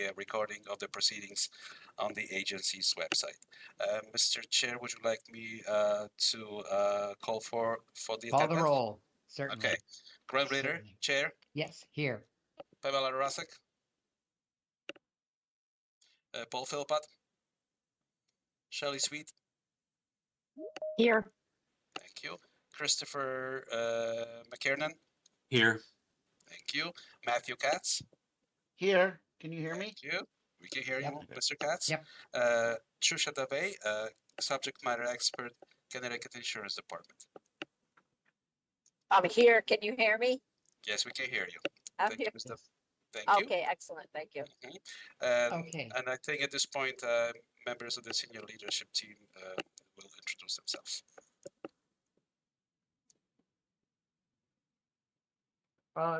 a recording of the proceedings on the agency's website. Mr. Chair, would you like me to call for the Call attendance? the roll, certainly. Okay. Graham Ritter, Certainly. Chair. Yes, here. Pamela Rasek. Paul Philpott. Shelley Sweet. Here. Thank you. Christopher McKiernan. Here. Thank you. Matthew Katz. Here. Can you hear me? Thank you. We can hear Yep. you, Mr. Katz. Yep. Trusha Dave, subject matter expert, Connecticut Insurance Department. I'm here. Can you hear me? Yes, we can hear you. I'm Thank here. you, Mr. Yes. Thank you. Okay, excellent. Thank you. Okay. And I think at this point, members of the senior leadership team will introduce themselves.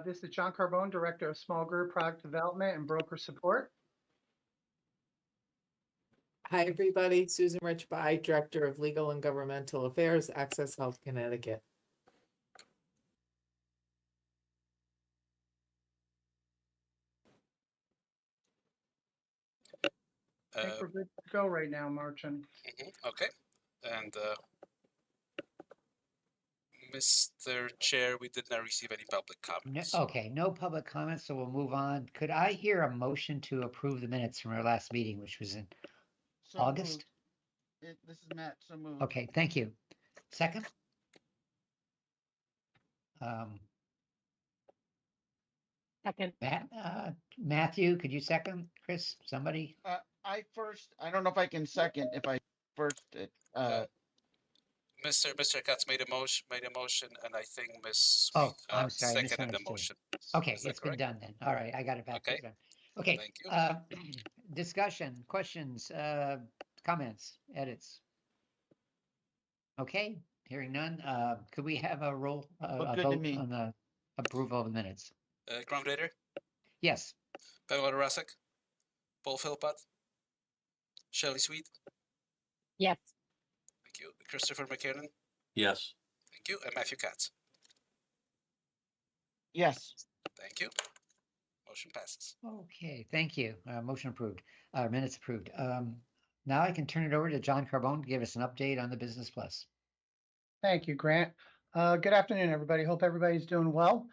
This is John Carbone, Director of Small Group Product Development and Broker Support. Hi, everybody. Susan Rich By, Director of Legal and Governmental Affairs, Access Health Connecticut. I think we're good to go right now, Martin. Okay. And Mr. Chair, we did not receive any public comments. Okay, no public comments, so we'll move on. Could I hear a motion to approve the minutes from our last meeting, which was in So August? moved. This is Matt. So moved. Okay, thank you. Second? Second. Matthew, could you second? Chris, somebody? I don't know if I can second if I first. Mr. Katz made a motion, and I think Ms. Oh, Sweet, I'm sorry, seconded the misunderstood. motion. Okay, Is that it's been correct? done then. All right, I got it back. Okay. Okay, Thank you. discussion, questions, comments, edits. Okay, hearing none. Could we have a roll, Looked a good to vote me. on the approval of the minutes? Graham Ritter, Yes, Pamela Rasek, Paul Philpott, Shelley Sweet. Yes. Thank you. Christopher McKiernan. Yes. Thank you. And Matthew Katz. Yes. Thank you. Motion passes. okay, thank you. Motion approved, minutes approved. Now I can turn it over to John Carbone to give us an update on the Business Plus. Thank you, Grant. Good afternoon, everybody. Hope everybody's doing well.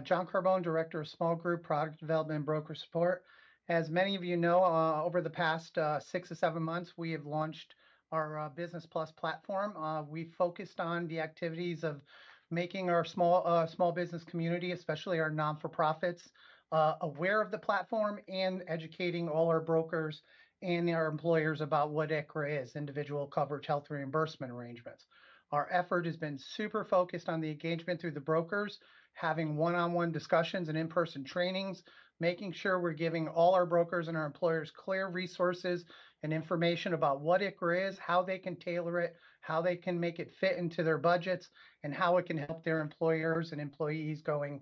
John Carbone, Director of Small Group Product Development and Broker Support. As many of you know, over the past 6 to 7 months, we have launched our Business Plus platform. We focused on the activities of making our small business community, especially our non-for-profits, aware of the platform and educating all our brokers and our employers about what ICHRA is, Individual Coverage Health Reimbursement Arrangements. Our effort has been super focused on the engagement through the brokers, having one-on-one discussions and in-person trainings, making sure we're giving all our brokers and our employers clear resources and information about what ICHRA is, how they can tailor it, how they can make it fit into their budgets, and how it can help their employers and employees going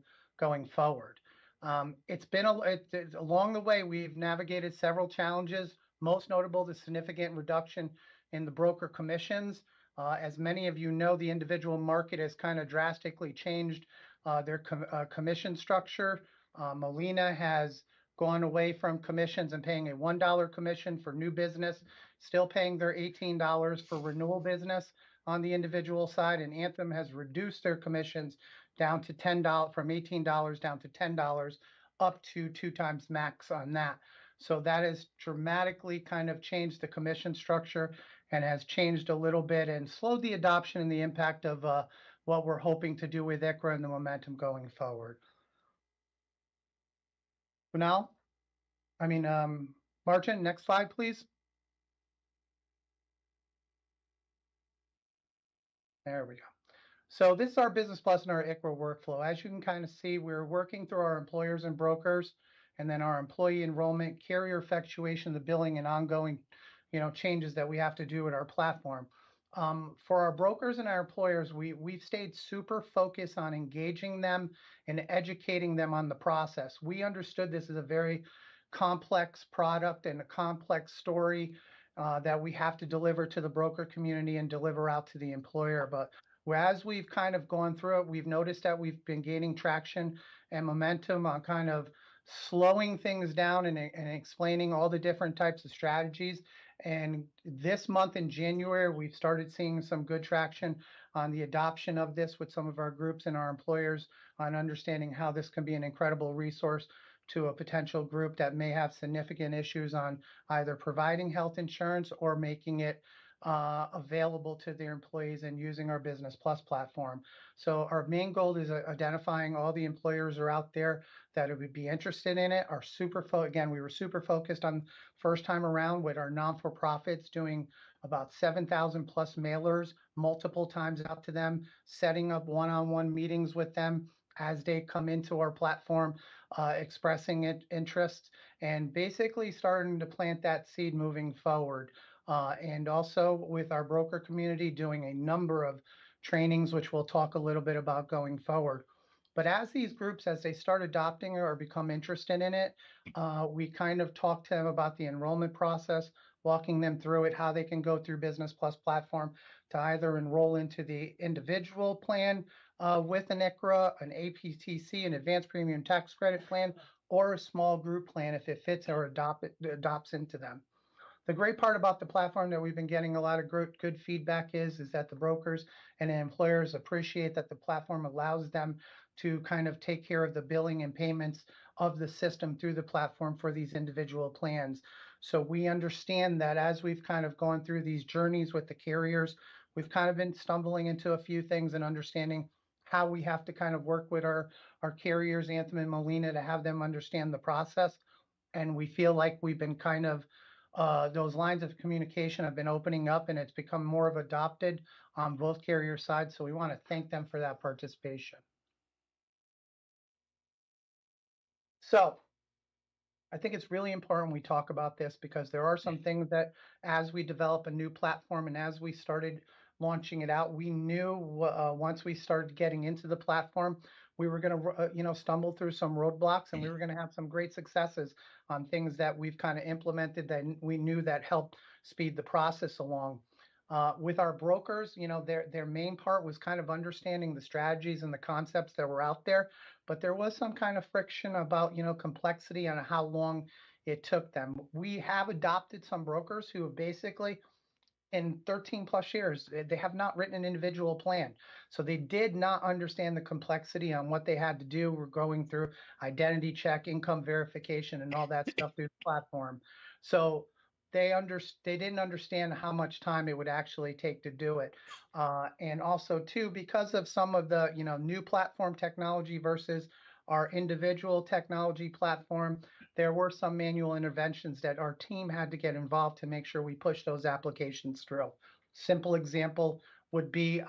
forward. It's been along the way, we've navigated several challenges, most notable the significant reduction in the broker commissions. As many of you know, the individual market has kind of drastically changed their commission structure. Molina has gone away from commissions and paying a $1 commission for new business, still paying their $18 for renewal business on the individual side. And Anthem has reduced their commissions down to $10, from $18 down to $10, up to 2 times max on that. So that has dramatically kind of changed the commission structure and has changed a little bit and slowed the adoption and the impact of what we're hoping to do with ICHRA and the momentum going forward. Martin, next slide, please. There we go. So this is our Business Plus and our ICHRA workflow. As you can kind of see, we're working through our employers and brokers, and then our employee enrollment, carrier effectuation, the billing, and ongoing, changes that we have to do with our platform. For our brokers and our employers, we've stayed super focused on engaging them and educating them on the process. We understood this is a very complex product and a complex story that we have to deliver to the broker community and deliver out to the employer. But as we've kind of gone through it, we've noticed that we've been gaining traction and momentum on kind of slowing things down and explaining all the different types of strategies. And this month in January, we've started seeing some good traction on the adoption of this with some of our groups and our employers on understanding how this can be an incredible resource to a potential group that may have significant issues on either providing health insurance or making it available to their employees and using our Business Plus platform. So our main goal is identifying all the employers are out there that would be interested in it. Again, we were super focused on first time around with our non-for-profits doing about 7,000 plus mailers multiple times out to them, setting up one-on-one meetings with them as they come into our platform, expressing interests, and basically starting to plant that seed moving forward. And also with our broker community doing a number of trainings, which we'll talk a little bit about going forward. But as these groups, as they start adopting or become interested in it, we kind of talk to them about the enrollment process, walking them through it, how they can go through Business Plus platform to either enroll into the individual plan with an ICHRA, an APTC, an advanced premium tax credit plan, or a small group plan if it fits or adopts into them. The great part about the platform that we've been getting a lot of good feedback is that the brokers and the employers appreciate that the platform allows them to kind of take care of the billing and payments of the system through the platform for these individual plans. So we understand that as we've kind of gone through these journeys with the carriers, we've kind of been stumbling into a few things and understanding how we have to kind of work with our carriers, Anthem and Molina, to have them understand the process. And we feel like we've been kind of those lines of communication have been opening up and it's become more of adopted on both carrier sides. So we want to thank them for that participation. So I think it's really important we talk about this because there are some things that as we develop a new platform and as we started launching it out, we knew once we started getting into the platform, we were going to, stumble through some roadblocks and we were going to have some great successes on things that we've kind of implemented that we knew that helped speed the process along. With our brokers, their main part was kind of understanding the strategies and the concepts that were out there, but there was some kind of friction about, complexity and how long it took them. We have adopted some brokers who have basically in 13 plus years, they have not written an individual plan. So they did not understand the complexity on what they had to do. We're going through identity check, income verification, and all that stuff through the platform. So they didn't understand how much time it would actually take to do it. And also too, because of some of the, new platform technology versus our individual technology platform, there were some manual interventions that our team had to get involved to make sure we push those applications through. Simple example would be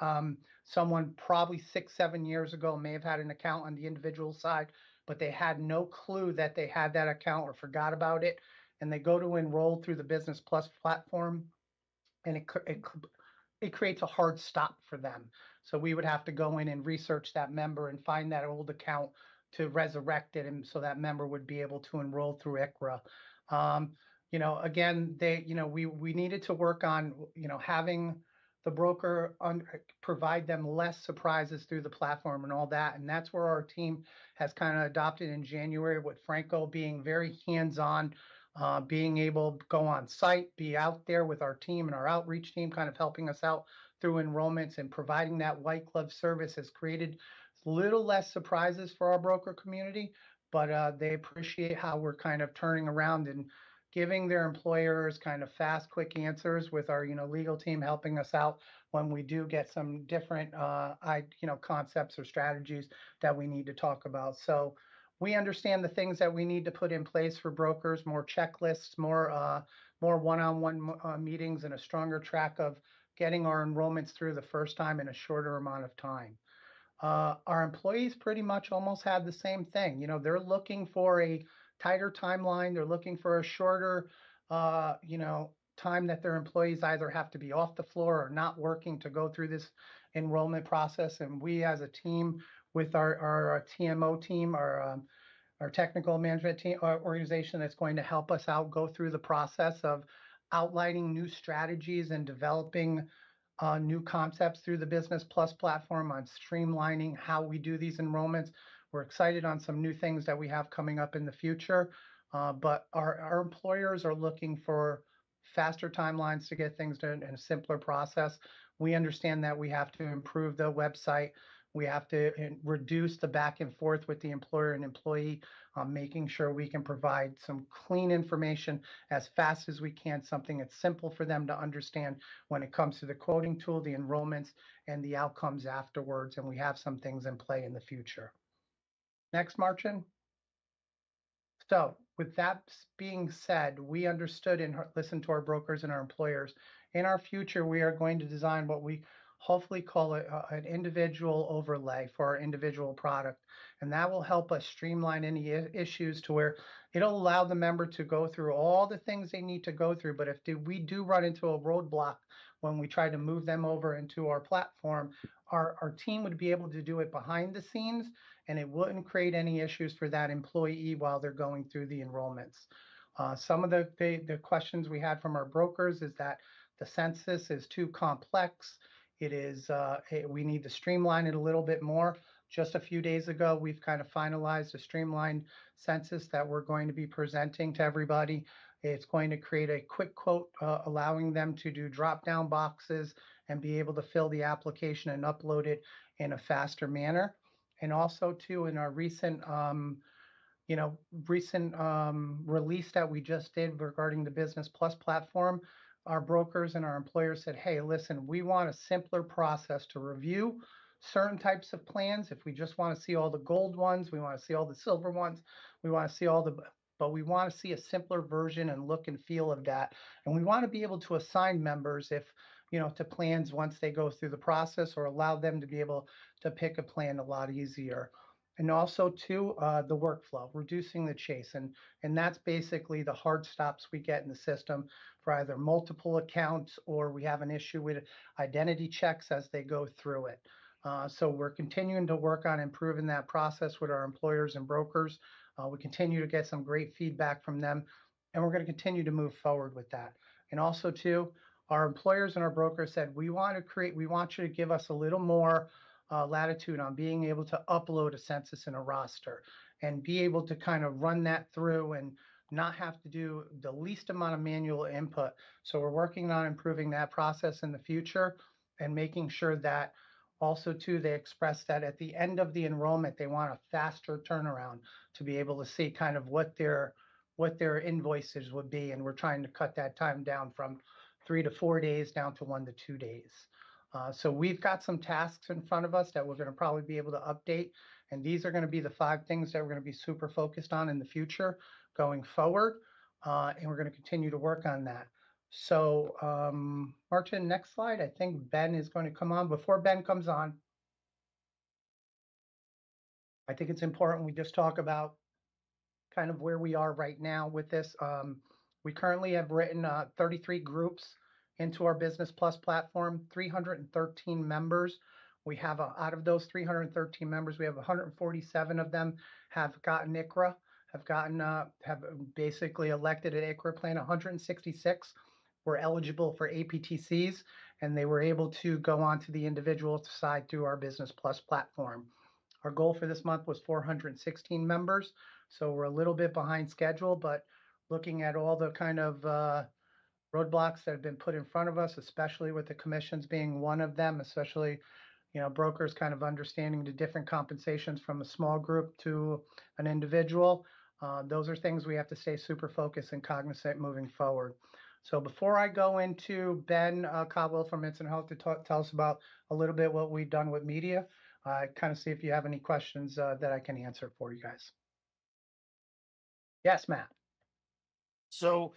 someone probably 6-7 years ago may have had an account on the individual side, but they had no clue that they had that account or forgot about it. And they go to enroll through the Business Plus platform and it creates a hard stop for them. So we would have to go in and research that member and find that old account to resurrect it, and so that member would be able to enroll through ICHRA. Again, we needed to work on, having the broker provide them less surprises through the platform and all that. And that's where our team has kind of adopted in January with Franco being very hands-on, being able to go on site, be out there with our team and our outreach team, kind of helping us out through enrollments and providing that white glove service has created little less surprises for our broker community, but they appreciate how we're kind of turning around and giving their employers kind of fast, quick answers with our, legal team helping us out when we do get some different, concepts or strategies that we need to talk about. So we understand the things that we need to put in place for brokers, more checklists, more one-on-one meetings, and a stronger track of getting our enrollments through the first time in a shorter amount of time. Our employees pretty much almost had the same thing. They're looking for a tighter timeline. They're looking for a shorter, time that their employees either have to be off the floor or not working to go through this enrollment process. And we as a team with our TMO team, our technical management team organization that's going to help us out go through the process of outlining new strategies and developing new concepts through the Business Plus platform on streamlining how we do these enrollments. We're excited on some new things that we have coming up in the future. But our employers are looking for faster timelines to get things done in a simpler process. We understand that we have to improve the website. We have to reduce the back and forth with the employer and employee, making sure we can provide some clean information as fast as we can, something that's simple for them to understand when it comes to the quoting tool, the enrollments, and the outcomes afterwards. And we have some things in play in the future. Next, Martin. So with that being said, we understood and listened to our brokers and our employers. In our future, we are going to design what we hopefully call an individual overlay for our individual product. And that will help us streamline any issues to where it'll allow the member to go through all the things they need to go through. But if we do run into a roadblock when we try to move them over into our platform, our team would be able to do it behind the scenes, and it wouldn't create any issues for that employee while they're going through the enrollments. Some of the questions we had from our brokers is that the census is too complex. It is, we need to streamline it a little bit more. Just a few days ago, we've kind of finalized a streamlined census that we're going to be presenting to everybody. It's going to create a quick quote, allowing them to do drop-down boxes and be able to fill the application and upload it in a faster manner. And also too, in our recent, release that we just did regarding the Business Plus platform, our brokers and our employers said, hey, listen, we want a simpler process to review certain types of plans. If we just want to see all the gold ones, we want to see all the silver ones, we want to see but we want to see a simpler version and look and feel of that. And we want to be able to assign members to plans once they go through the process, or allow them to be able to pick a plan a lot easier. And also too, the workflow, reducing the chase. And that's basically the hard stops we get in the system for either multiple accounts, or we have an issue with identity checks as they go through it. So we're continuing to work on improving that process with our employers and brokers. We continue to get some great feedback from them, and we're going to continue to move forward with that. And also too, our employers and our brokers said, we want you to give us a little more latitude on being able to upload a census and a roster, and be able to kind of run that through and not have to do the least amount of manual input. So we're working on improving that process in the future, and making sure that also too, they express that at the end of the enrollment, they want a faster turnaround to be able to see kind of what their invoices would be. And we're trying to cut that time down from 3 to 4 days down to 1 to 2 days. So we've got some tasks in front of us that we're going to probably be able to update. And these are going to be the 5 things that we're going to be super focused on in the future going forward. And we're going to continue to work on that. So Martin, next slide. I think Ben is going to come on. Before Ben comes on, I think it's important we just talk about kind of where we are right now with this. We currently have written 33 groups into our Business Plus platform, 313 members. We have out of those 313 members, we have 147 of them have gotten ICHRA, have basically elected an ICHRA plan. 166 were eligible for APTCs, and they were able to go on to the individual side through our Business Plus platform. Our goal for this month was 416 members, so we're a little bit behind schedule, but looking at all the kind of roadblocks that have been put in front of us, especially with the commissions being one of them, especially brokers kind of understanding the different compensations from a small group to an individual. Those are things we have to stay super focused and cognizant moving forward. So before I go into Ben Caldwell from Instant Health to tell us about a little bit what we've done with media, I kind of see if you have any questions that I can answer for you guys. Yes, Matt. So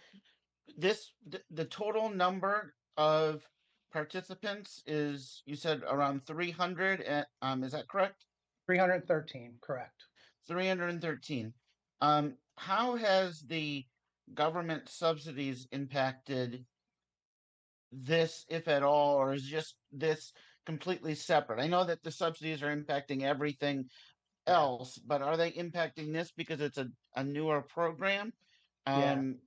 the total number of participants is, you said, around 300. Is that correct? 313, correct. 313. How has the government subsidies impacted this, if at all, or is just this completely separate? I know that the subsidies are impacting everything else, but are they impacting this because it's a newer program? And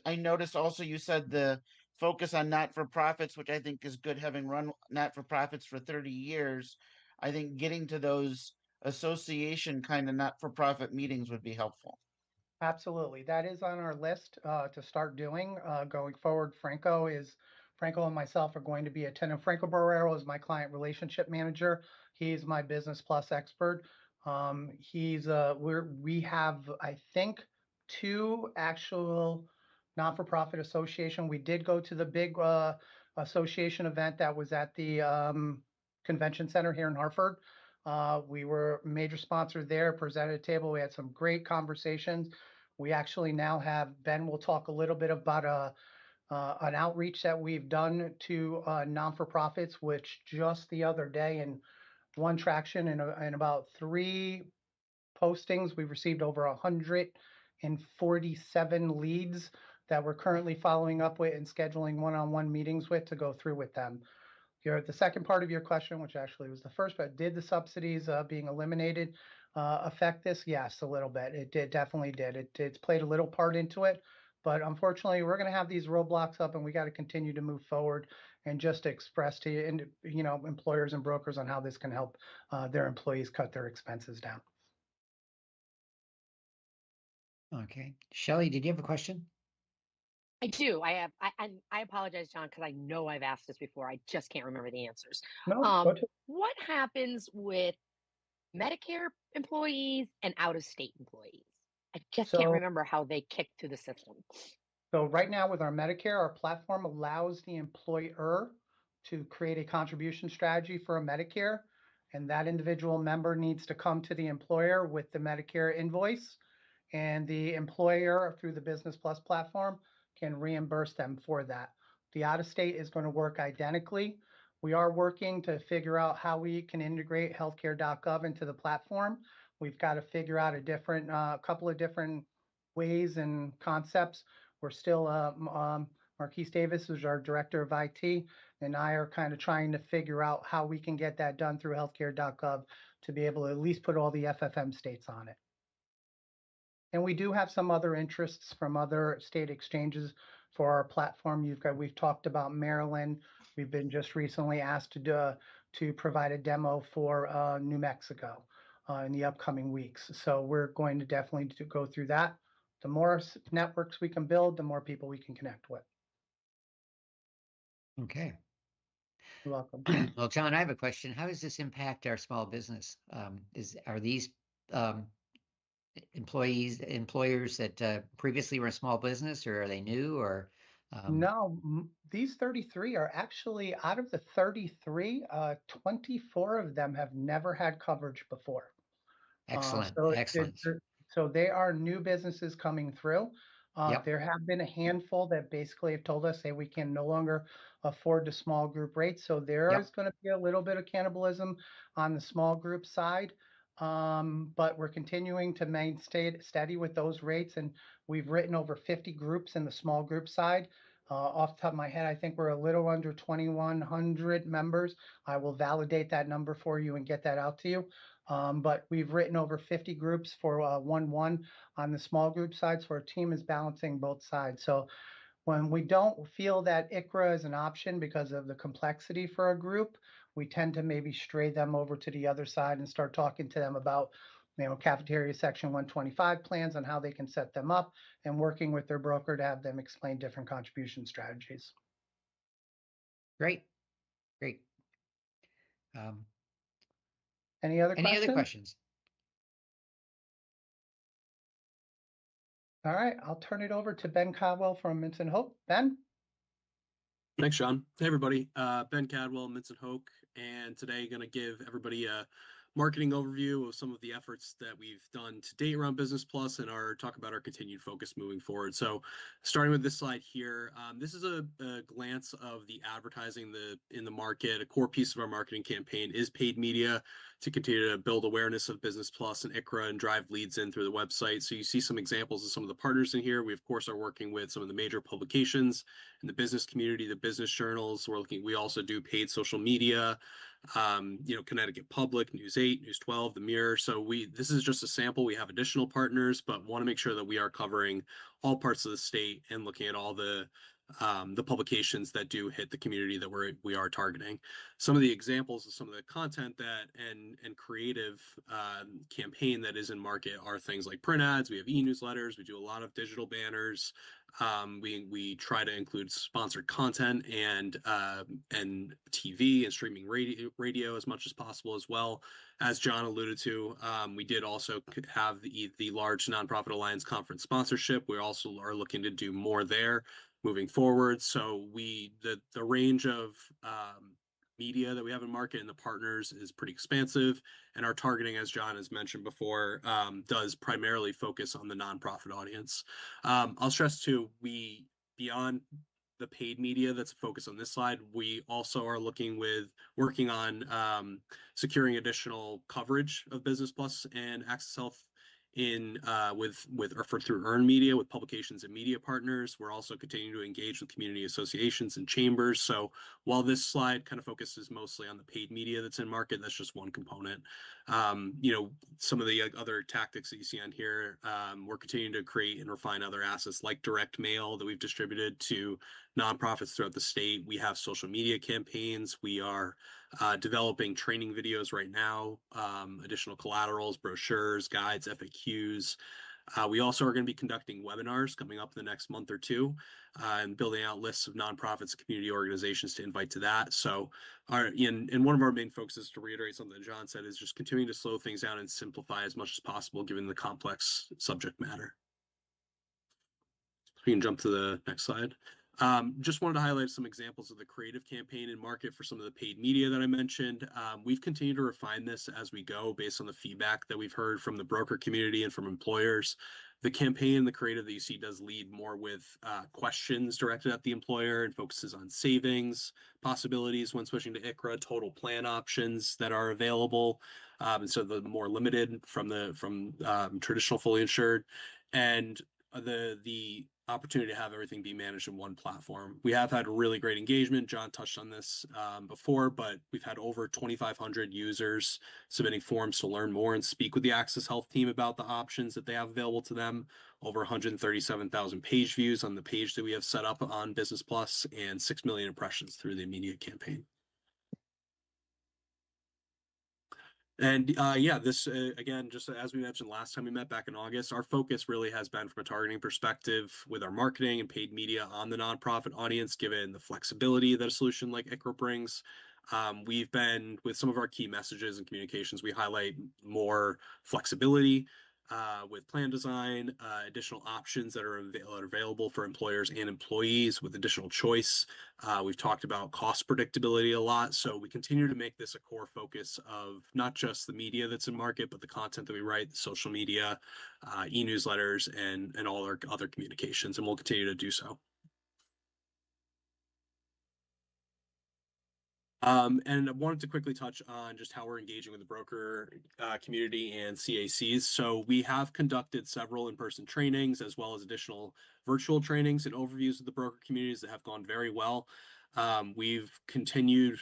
I noticed also you said the focus on not-for-profits, which I think is good, having run not-for-profits for 30 years. I think getting to those association kind of not-for-profit meetings would be helpful. Absolutely. That is on our list to start doing going forward. Franco and myself are going to be attending. Franco Barrero is my client relationship manager. He's my business plus expert. We have, I think, two actual non-for-profit association. We did go to the big association event that was at the convention center here in Hartford. We were a major sponsor there, presented a table. We had some great conversations. We actually now have, Ben will talk a little bit about an outreach that we've done to non-for-profits, which just the other day in one traction in about 3 postings, we've received over 147 leads that we're currently following up with and scheduling one-on-one meetings with to go through with them. The second part of your question, which actually was the first, but did the subsidies being eliminated affect this? Yes, a little bit. It definitely did. It's played a little part into it, but unfortunately, we're going to have these roadblocks up, and we got to continue to move forward and just express to employers and brokers on how this can help their employees cut their expenses down. Okay. Shelley, did you have a question? I do. I apologize, John, because I know I've asked this before. I just can't remember the answers. No, What happens with Medicare employees and out-of-state employees? I just can't So- remember how they kick through the system. So right now with our Medicare, our platform allows the employer to create a contribution strategy for a Medicare, and that individual member needs to come to the employer with the Medicare invoice, and the employer through the Business Plus platform can reimburse them for that. The out-of-state is going to work identically. We are working to figure out how we can integrate healthcare.gov into the platform. We've got to figure out a couple of different ways and concepts. We're still, Marquise Davis, who's our director of IT, and I are kind of trying to figure out how we can get that done through healthcare.gov to be able to at least put all the FFM states on it. And we do have some other interests from other state exchanges for our platform. We've talked about Maryland. We've been just recently asked to provide a demo for New Mexico in the upcoming weeks. So we're going to definitely go through that. The more networks we can build, the more people we can connect with. Okay. You're welcome. Well, John, I have a question. How does this impact our small business? Are these employers that previously were a small business, or are they new, or? No, these 33 are actually out of the 33, 24 of them have never had coverage before. Excellent, excellent. So they are new businesses coming through. Yep. There have been a handful that basically have told us, hey, we can no longer afford the small group rates. So there Yep. is going to be a little bit of cannibalism on the small group side. But we're continuing to stay steady with those rates. And we've written over 50 groups in the small group side. Off the top of my head, I think we're a little under 2,100 members. I will validate that number for you and get that out to you. But we've written over 50 groups for 1-1 on the small group side. So our team is balancing both sides. So when we don't feel that ICHRA is an option because of the complexity for a group, we tend to maybe stray them over to the other side and start talking to them about cafeteria section 125 plans on how they can set them up, and working with their broker to have them explain different contribution strategies. Great. Any other questions? All right, I'll turn it over to Ben Caldwell from Minson Hope. Ben? Thanks, John. Hey, everybody. Ben Cadwell, Minson Hoke, and today going to give everybody a marketing overview of some of the efforts that we've done to date around Business Plus and talk about our continued focus moving forward. So starting with this slide here, this is a glance of the advertising in the market. A core piece of our marketing campaign is paid media to continue to build awareness of Business Plus and ICHRA and drive leads in through the website. So you see some examples of some of the partners in here. We, of course, are working with some of the major publications in the business community, the business journals. We also do paid social media, Connecticut Public, News 8, News 12, The Mirror. So this is just a sample. We have additional partners, but want to make sure that we are covering all parts of the state and looking at all the the publications that do hit the community that we are targeting. Some of the examples of some of the content that and creative campaign that is in market are things like print ads. We have e-newsletters. We do a lot of digital banners. We try to include sponsored content and TV and streaming radio as much as possible as well. As John alluded to, we did also have the large Nonprofit Alliance Conference sponsorship. We also are looking to do more there moving forward. So the range of media that we have in market and the partners is pretty expansive, and our targeting, as John has mentioned before, does primarily focus on the nonprofit audience. I'll stress too, beyond the paid media that's a focus on this slide, we also are working on securing additional coverage of Business Plus and Access Health through earned media with publications and media partners. We're also continuing to engage with community associations and chambers. So while this slide kind of focuses mostly on the paid media that's in market, that's just one component. Some of the other tactics that you see on here, we're continuing to create and refine other assets like direct mail that we've distributed to nonprofits throughout the state. We have social media campaigns. We are developing training videos right now, additional collaterals, brochures, guides, FAQs. We also are going to be conducting webinars coming up in the next month or two, and building out lists of nonprofits, community organizations to invite to that. So and one of our main focuses, to reiterate something that John said, is just continuing to slow things down and simplify as much as possible given the complex subject matter. We can jump to the next slide. Just wanted to highlight some examples of the creative campaign and market for some of the paid media that I mentioned. We've continued to refine this as we go based on the feedback that we've heard from the broker community and from employers. The campaign, the creative that you see, does lead more with questions directed at the employer and focuses on savings possibilities when switching to ICHRA, total plan options that are available. And so the more limited from traditional fully insured, and the opportunity to have everything be managed in one platform. We have had really great engagement. John touched on this before, but we've had over 2,500 users submitting forms to learn more and speak with the Access Health team about the options that they have available to them. Over 137,000 page views on the page that we have set up on Business Plus, and 6 million impressions through the immediate campaign. And this again, just as we mentioned last time we met back in August, our focus really has been from a targeting perspective with our marketing and paid media on the nonprofit audience, given the flexibility that a solution like ICHRA brings. We've been, with some of our key messages and communications, we highlight more flexibility with plan design, additional options that are available for employers and employees with additional choice. We've talked about cost predictability a lot, so we continue to make this a core focus of not just the media that's in market, but the content that we write, the social media, e-newsletters, and all our other communications, and we'll continue to do so. And I wanted to quickly touch on just how we're engaging with the broker community and CACs. So we have conducted several in-person trainings, as well as additional virtual trainings and overviews of the broker communities that have gone very well. We've continued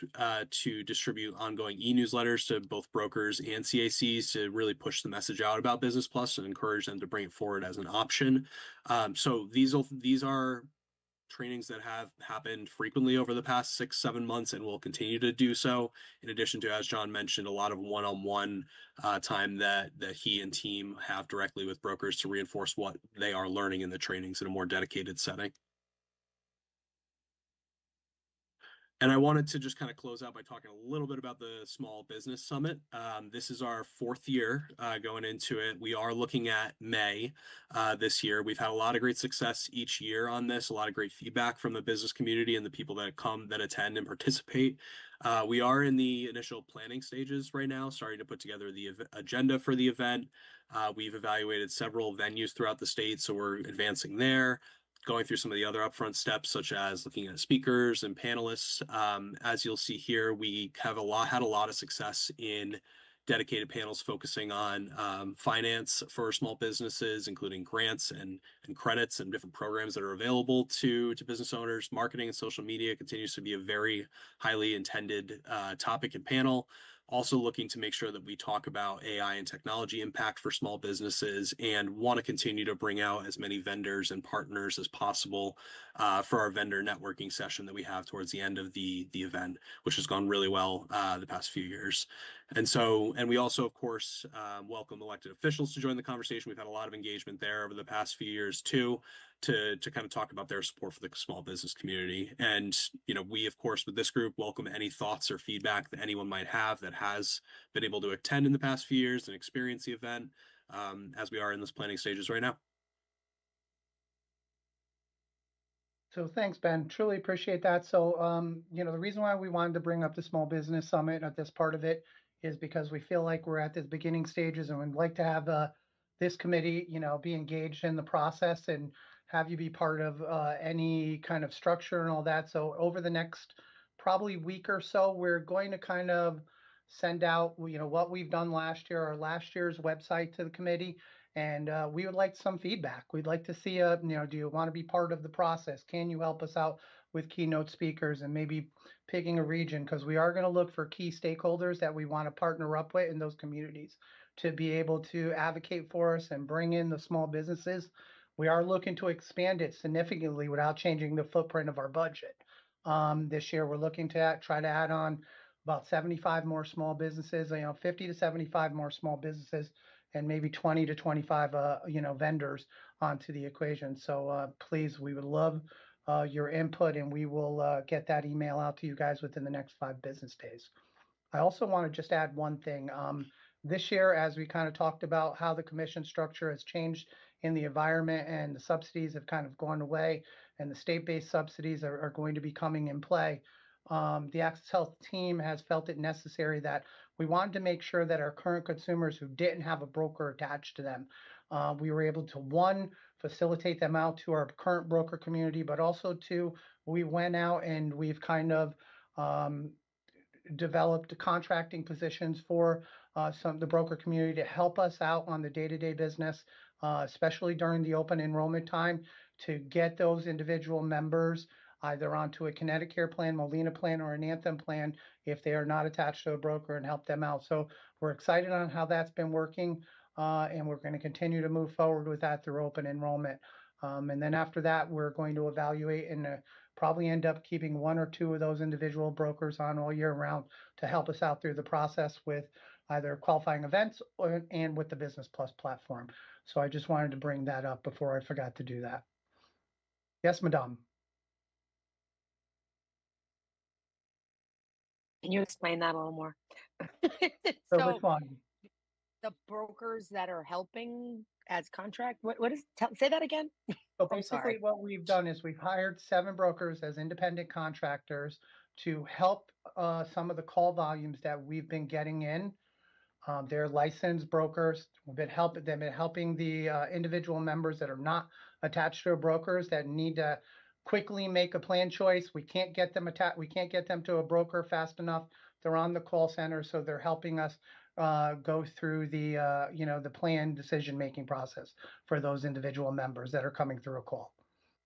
to distribute ongoing e-newsletters to both brokers and CACs to really push the message out about Business Plus and encourage them to bring it forward as an option. So these are trainings that have happened frequently over the past 6-7 months and will continue to do so, in addition to, as John mentioned, a lot of one-on-one time that he and team have directly with brokers to reinforce what they are learning in the trainings in a more dedicated setting. And I wanted to just kind of close out by talking a little bit about the Small Business Summit. This is our 4th year going into it. We are looking at May this year. We've had a lot of great success each year on this, a lot of great feedback from the business community and the people that attend and participate. We are in the initial planning stages right now, starting to put together the agenda for the event. We've evaluated several venues throughout the state, so we're advancing there, going through some of the other upfront steps, such as looking at speakers and panelists. As you'll see here, we have had a lot of success in dedicated panels focusing on finance for small businesses, including grants and credits and different programs that are available to business owners. Marketing and social media continues to be a very highly attended topic and panel. Also looking to make sure that we talk about AI and technology impact for small businesses, and want to continue to bring out as many vendors and partners as possible for our vendor networking session that we have towards the end of the event, which has gone really well the past few years. And we also, of course, welcome elected officials to join the conversation. We've had a lot of engagement there over the past few years too, to kind of talk about their support for the small business community. And, we, of course, with this group, welcome any thoughts or feedback that anyone might have that has been able to attend in the past few years and experience the event, as we are in this planning stages right now. So thanks, Ben. Truly appreciate that. So, the reason why we wanted to bring up the Small Business Summit at this part of it is because we feel like we're at the beginning stages and we'd like to have this committee, be engaged in the process and have you be part of any kind of structure and all that. So over the next probably week or so, we're going to kind of send out, what we've done last year, or last year's website to the committee. And we would like some feedback. We'd like to see, do you want to be part of the process? Can you help us out with keynote speakers and maybe picking a region? Because we are going to look for key stakeholders that we want to partner up with in those communities to be able to advocate for us and bring in the small businesses. We are looking to expand it significantly without changing the footprint of our budget. This year, we're looking to try to add on about 75 more small businesses, 50 to 75 more small businesses, and maybe 20 to 25, vendors onto the equation. So please, we would love your input, and we will get that email out to you guys within the next 5 business days. I also want to just add one thing. This year, as we kind of talked about how the commission structure has changed in the environment and the subsidies have kind of gone away and the state-based subsidies are going to be coming in play, the Access Health team has felt it necessary that we wanted to make sure that our current consumers who didn't have a broker attached to them, we were able to, one, facilitate them out to our current broker community, but also two, we went out and we've kind of developed contracting positions for some of the broker community to help us out on the day-to-day business, especially during the open enrollment time, to get those individual members either onto a Connecticut plan, Molina plan, or an Anthem plan if they are not attached to a broker, and help them out. So we're excited on how that's been working, and we're going to continue to move forward with that through open enrollment. And then after that, we're going to evaluate and probably end up keeping 1 or 2 of those individual brokers on all year round to help us out through the process with either qualifying events and with the Business Plus platform. So I just wanted to bring that up before I forgot to do that. Yes, Madame. Can you explain that a little more? So which one? The brokers that are helping as contract, what is, say that again? So I'm basically sorry. what we've done is we've hired 7 brokers as independent contractors to help some of the call volumes that we've been getting in. They're licensed brokers. They've been helping the individual members that are not attached to a brokers that need to quickly make a plan choice. We can't get them to a broker fast enough. They're on the call center, so they're helping us go through the the plan decision-making process for those individual members that are coming through a call,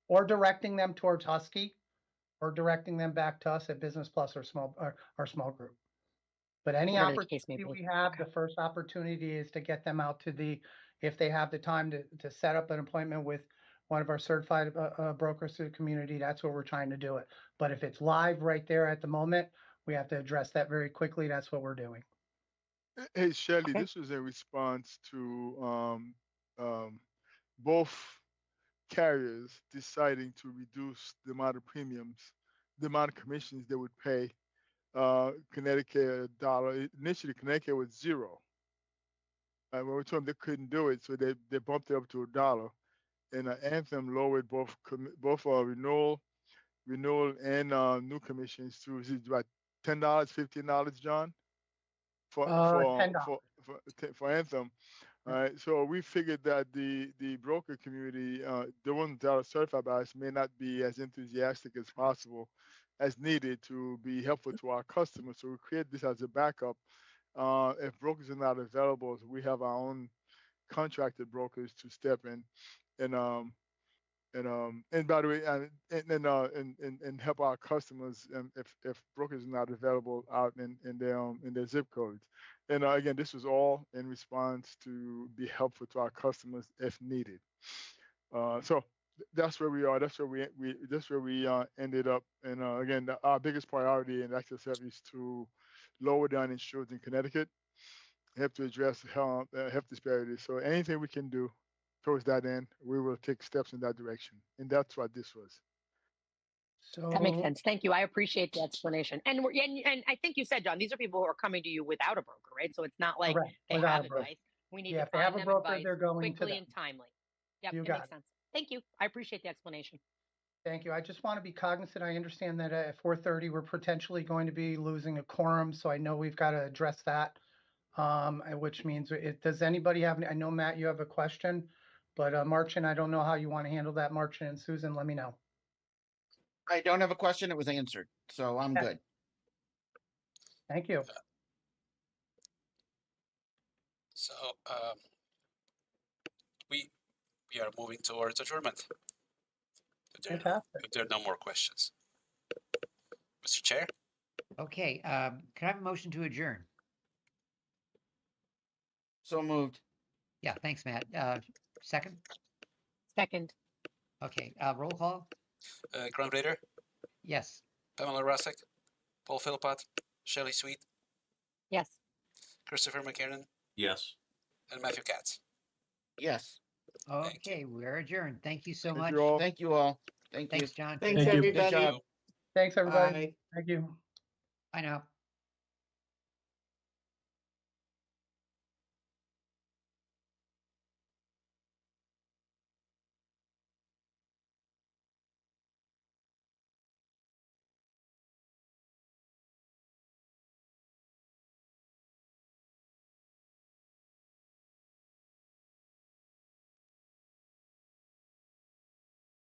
or directing them towards Husky, or directing them back to us at Business Plus or our small group. But any Whatever the case may opportunity be. we have, Okay. the first opportunity is to get them out to if they have the time to set up an appointment with one of our certified brokers to the community, that's what we're trying to do it. But if it's live right there at the moment, we have to address that very quickly. That's what we're doing. Hey, Shelley, Okay. this was a response to both carriers deciding to reduce the amount of premiums, the amount of commissions they would pay. Connecticut $1. Initially, Connecticut was 0. When we told them they couldn't do it, so they bumped it up to $1. And Anthem lowered both renewal and new commissions to, is it about $10, $15, John? For $10. for Anthem. All right, so we figured that the broker community, the ones that are certified by us, may not be as enthusiastic as possible, as needed to be helpful to our customers. So we create this as a backup. If brokers are not available, so we have our own contracted brokers to step in. And And by the way, and help our customers if brokers are not available out in their zip codes. And again, this was all in response to be helpful to our customers if needed. So that's where we are. That's where we ended up. And again, our biggest priority in Access Health is to lower the uninsured in Connecticut, help to address health disparities. So anything we can do towards that end, we will take steps in that direction. And that's what this was. That makes So, sense. Thank you. I appreciate the explanation. And I think you said, John, these are people who are coming to you without a broker, right? So it's not like correct, they without have a broker. advice. We need Yeah, to if they have find a them broker, advice they're going to quickly them. and timely. Yep, You it got makes it. sense. Thank you. I appreciate the explanation. Thank you. I just want to be cognizant. I understand that at 4:30, we're potentially going to be losing a quorum, so I know we've got to address that. Which means does anybody have, I know, Matt, you have a question, but Marcin, I don't know how you want to handle that. Marcin and Susan, let me know. I don't have a question. It was answered, so I'm Okay. good. Thank you. So we are moving towards adjournment. Fantastic. If there are no more questions, Mr. Chair. Okay, can I have a motion to adjourn? So moved. Yeah, thanks, Matt. Second? Second. Okay, roll call? Graham Rader, Yes. Pamela Rosick, Paul Philpott, Shelley Sweet, Yes. Christopher McKiernan, Yes. and Matthew Katz. Yes. Thank you. Okay, we're adjourned. Thank you so Thank much. you all. Thank you all. Thank you. Thanks, John. Thanks, Thank you. Good everybody. job. Thanks, everybody. Bye. Thank you. Bye now.